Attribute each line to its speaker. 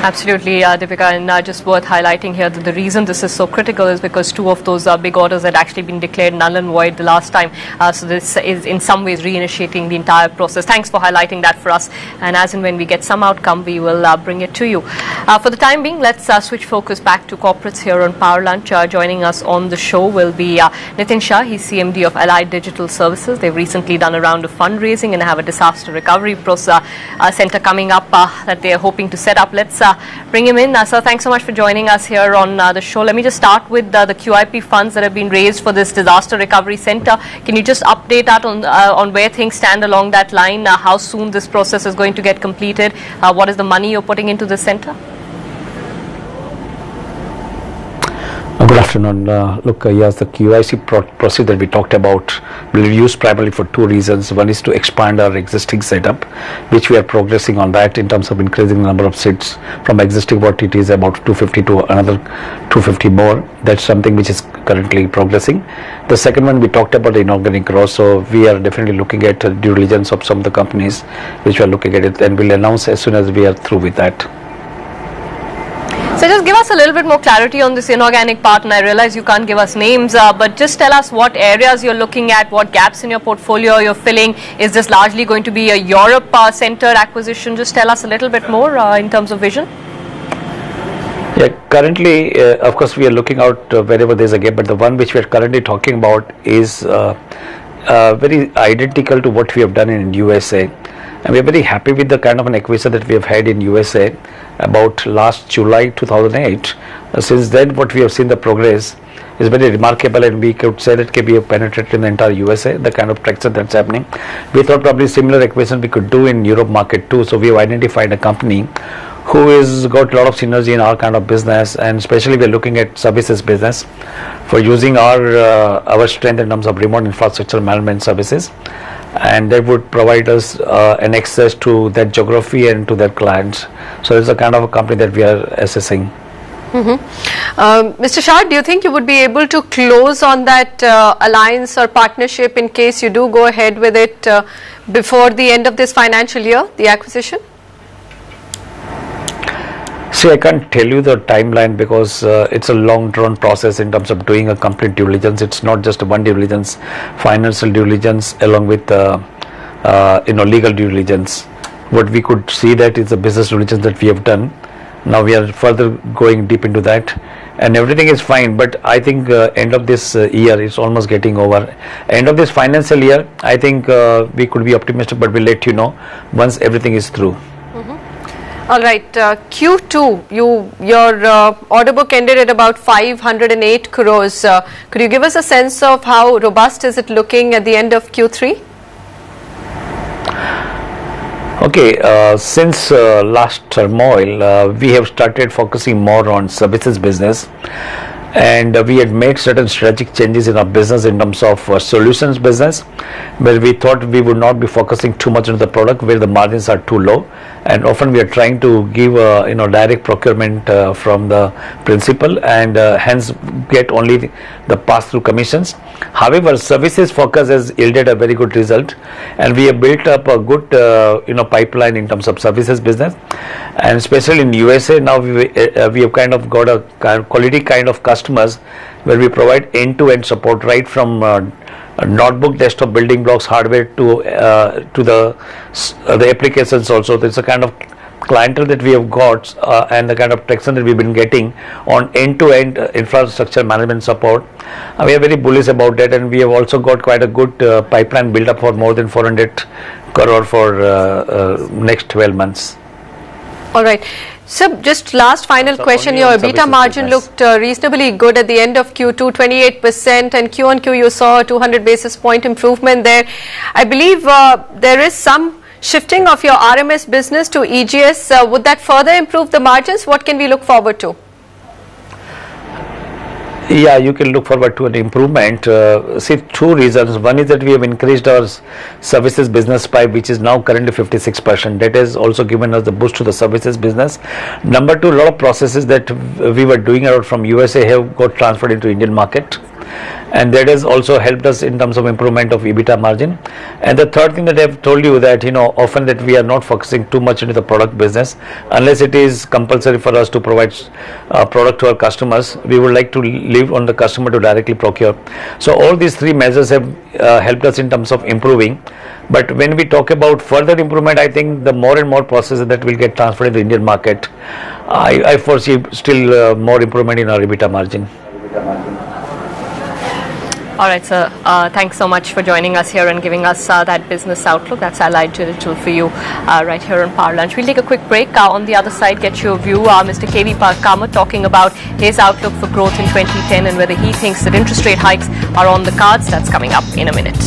Speaker 1: Absolutely, Deepika, and just worth highlighting here that the reason this is so critical is because two of those big orders had actually been declared null and void the last time. So this is in some ways reinitiating the entire process. Thanks for highlighting that for us. And as and when we get some outcome, we will bring it to you. For the time being, let's switch focus back to corporates here on Power Lunch. Joining us on the show will be Nitin Shah. He's CMD of Allied Digital Services. They've recently done a round of fundraising and have a disaster recovery center coming up that they are hoping to set up. Let's bring him in. Sir, thanks so much for joining us here on the show. Let me just start with the QIP funds that have been raised for this disaster recovery center. Can you just update us on where things stand along that line? How soon this process is going to get completed? What is the money you're putting into this center?
Speaker 2: Good afternoon. Yes, the QIC process that we talked about will be used primarily for two reasons. One is to expand our existing setup, which we are progressing on that in terms of increasing the number of seats from existing what it is about 250 to another 250 more. That's something which is currently progressing. The second one, we talked about the inorganic growth, so we are definitely looking at due diligence of some of the companies which we are looking at it, and we'll announce as soon as we are through with that.
Speaker 1: So just give us a little bit more clarity on this inorganic part, and I realize you can't give us names, but just tell us what areas you're looking at, what gaps in your portfolio you're filling. Is this largely going to be a Europe center acquisition? Just tell us a little bit more in terms of vision.
Speaker 2: Yeah, currently, of course, we are looking out wherever there's a gap, but the one which we are currently talking about is very identical to what we have done in USA. And we are very happy with the kind of an acquisition that we have had in USA about last July 2008. Since then, what we have seen the progress is very remarkable, and we could say that we have penetrated in the entire USA, the kind of traction that's happening. We thought probably similar acquisition we could do in Europe market too. So we have identified a company who has got a lot of synergy in our kind of business, and especially we are looking at services business for using our strength in terms of remote infrastructure management services. And that would provide us an access to that geography and to their clients. So it's a kind of a company that we are assessing.
Speaker 3: Mr. Shah, do you think you would be able to close on that alliance or partnership in case you do go ahead with it before the end of this financial year, the acquisition?
Speaker 2: See, I can't tell you the timeline because it's a long drawn process in terms of doing a complete due diligence. It's not just one due diligence, financial due diligence along with legal due diligence. What we could see that is the business due diligence that we have done. Now we are further going deep into that, and everything is fine, but I think end of this year is almost getting over. End of this financial year, I think we could be optimistic, but we'll let you know once everything is through.
Speaker 3: All right, Q2, your order book ended at about 508 crores. Could you give us a sense of how robust is it looking at the end of Q3?
Speaker 2: Okay, since last turmoil, we have started focusing more on services business, and we had made certain strategic changes in our business in terms of solutions business, where we thought we would not be focusing too much on the product where the margins are too low, and often we are trying to give direct procurement from the principal, and hence get only the pass-through commissions. However, services focus has yielded a very good result, and we have built up a good pipeline in terms of services business, and especially in USA now we have kind of got a quality kind of customers where we provide end-to-end support right from notebook, desktop, building blocks, hardware to the applications also. There's a kind of clientele that we have got and the kind of traction that we've been getting on end-to-end infrastructure management support. We are very bullish about that, and we have also got quite a good pipeline build up for more than 400 crore for next 12 months.
Speaker 3: All right. So just last final question, your EBITDA margin looked reasonably good at the end of Q2, 28%, and Q on Q you saw a 200 basis point improvement there. I believe there is some shifting of your RMS business to EGS. Would that further improve the margins? What can we look forward to?
Speaker 2: Yeah, you can look forward to an improvement. See, two reasons. One is that we have increased our services business pie, which is now currently 56%. That has also given us the boost to the services business. Number two, a lot of processes that we were doing out from USA have got transferred into Indian market, and that has also helped us in terms of improvement of EBITDA margin. And the third thing that I've told you, that often that we are not focusing too much into the product business unless it is compulsory for us to provide product to our customers. We would like to leave on the customer to directly procure. So all these three measures have helped us in terms of improving. But when we talk about further improvement, I think the more and more processes that will get transferred in the Indian market, I foresee still more improvement in our EBITDA margin.
Speaker 1: All right, sir. Thanks so much for joining us here and giving us that business outlook. That's Allied Digital for you right here on Power Lunch. We'll take a quick break. On the other side, get your view. Mr. K.V. Kamath talking about his outlook for growth in 2010 and whether he thinks that interest rate hikes are on the cards. That's coming up in a minute.